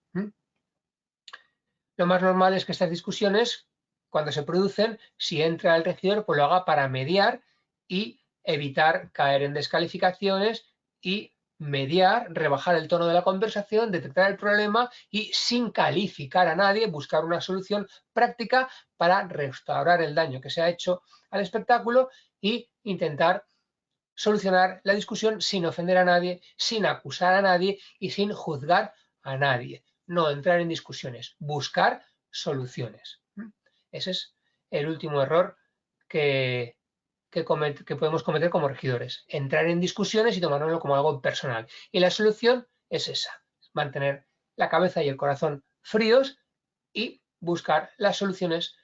Lo más normal es que estas discusiones, cuando se producen, si entra el regidor, pues lo haga para mediar y evitar caer en descalificaciones y mediar, rebajar el tono de la conversación, detectar el problema y, sin calificar a nadie, buscar una solución práctica para restaurar el daño que se ha hecho al espectáculo y intentar solucionar la discusión sin ofender a nadie, sin acusar a nadie y sin juzgar a nadie. No entrar en discusiones, buscar soluciones. Ese es el último error que podemos cometer como regidores. Entrar en discusiones y tomárnoslo como algo personal. Y la solución es esa, mantener la cabeza y el corazón fríos y buscar las soluciones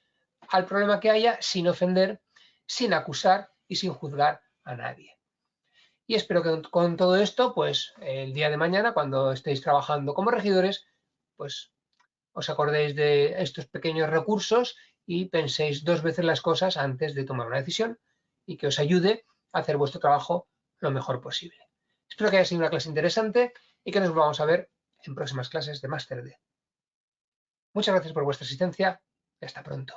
al problema que haya sin ofender, sin acusar y sin juzgar a nadie. Y espero que con todo esto, pues el día de mañana, cuando estéis trabajando como regidores, pues os acordéis de estos pequeños recursos y penséis dos veces las cosas antes de tomar una decisión y que os ayude a hacer vuestro trabajo lo mejor posible. Espero que haya sido una clase interesante y que nos vamos a ver en próximas clases de Máster D. Muchas gracias por vuestra asistencia y hasta pronto.